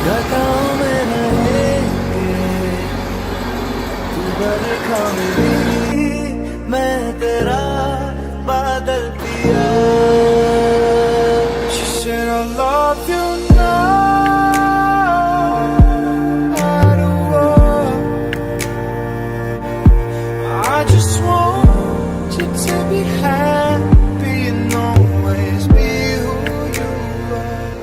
घटाओं में रहेंगे तू बरखा मेरी मैं तेरा बादल पिया She said I love you I just want you to be happy and always be who you are.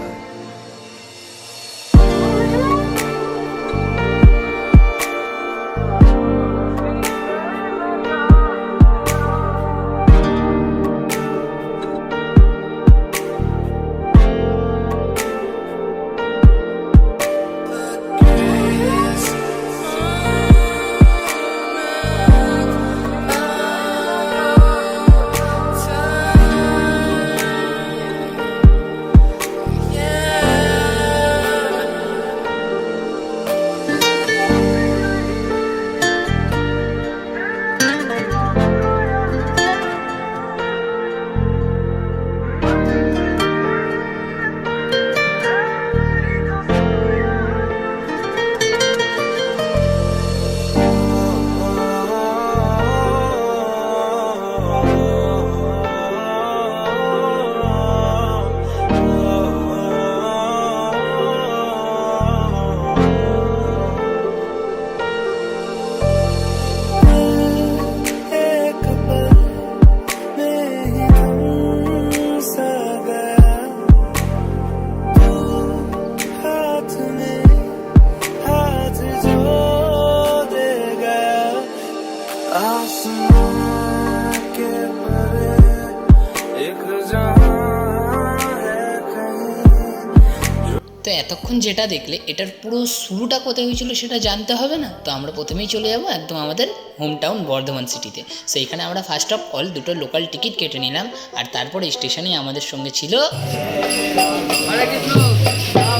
তো এতক্ষণ যেটা দেখলে এটার পুরো শুরুটা কোথায় হয়েছিল সেটা জানতে হবে না? তো আমরা প্রথমেই চলে যাব একদম আমাদের হোম টাউন বর্ধমান সিটিতে। সেইখানে আমরা ফার্স্ট অফ অল দুটো লোকাল টিকিট কেটে নিলাম, আর তারপরে স্টেশনে আমাদের সঙ্গে ছিল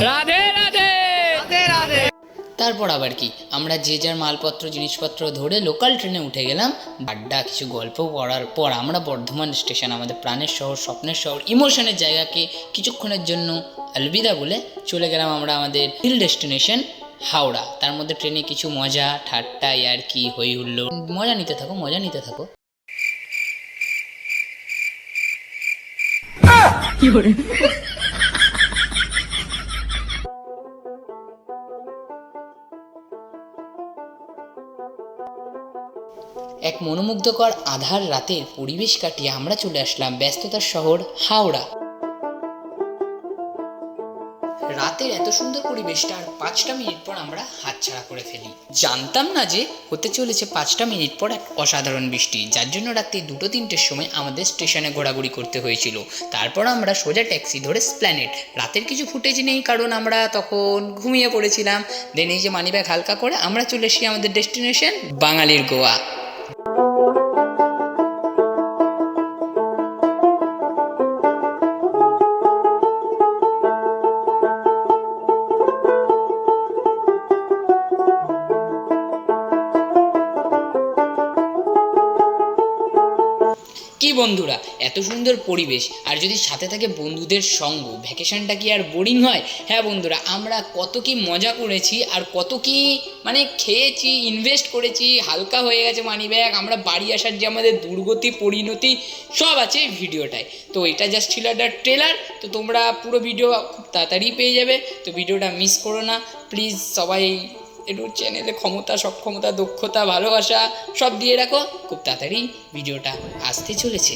রাধে রাধে রাধে। তারপর আবার কি আমরা যে যার মালপত্র জিনিসপত্র ধরে লোকাল ট্রেনে উঠে গেলাম। আড্ডা কিছু গল্প পড়ার পর আমরা বর্ধমান স্টেশন, আমাদের প্রাণের শহর, স্বপ্নের শহর, ইমোশনের জায়গাকে কিছুক্ষণের জন্য আলবিদা বলে চলে গেলাম আমরা আমাদের হিল ডেস্টিনেশন হাওড়া। তার মধ্যে ট্রেনে কিছু মজা ঠাট্টা আর কি হই হুল্লোড়, মজা নিতে থাকো মজা নিতে থাকো। এক মনোমুগ্ধকর আধার রাতের পরিবেশ কাটিয়ে আমরা চলে আসলাম ব্যস্ততার শহর হাওড়া। রাতের এত সুন্দর পরিবেশটা আর 5টা মিনিট পর আমরা হাতছাড়া করে ফেলি। জানতাম না যে হতে চলেছে 5টা মিনিট পর এক অসাধারণ বৃষ্টি, যার জন্য রাত্রি 2-3টের সময় আমাদের স্টেশনে ঘোরাঘুরি করতে হয়েছিল। তারপর আমরা সোজা ট্যাক্সি ধরে স্প্ল্যানেড। রাতের কিছু ফুটেজ নেই কারণ আমরা তখন ঘুমিয়ে পড়েছিলাম। দেন এই যে মানিব্যাগ হালকা করে আমরা চলে এসেছি আমাদের ডেস্টিনেশন বাঙালির গোয়া। কি বন্ধুরা, এত সুন্দর পরিবেশ আর যদি সাথে থাকে বন্ধুদের সঙ্গ, ভ্যাকেশনটা কি আর বোরিং হয়? হ্যাঁ বন্ধুরা, আমরা কত কি মজা করেছি আর কত কি মানে খেয়েছি, ইনভেস্ট করেছি, হালকা হয়ে গেছে মানিব্যাগ। আমরা বাড়ি আসার যে আমাদের দুর্গতি পরিণতি সব আছে এই ভিডিওটায়। তো এটা জাস্ট ছিল একটা ট্রেলার, তো তোমরা পুরো ভিডিও খুব তাড়াতাড়ি পেয়ে যাবে। তো ভিডিওটা মিস করো না প্লিজ। সবাই একটু চ্যানেলে ক্ষমতা, সক্ষমতা, দক্ষতা, ভালোবাসা সব দিয়ে রাখো। খুব তাড়াতাড়ি ভিডিওটা আসতে চলেছে।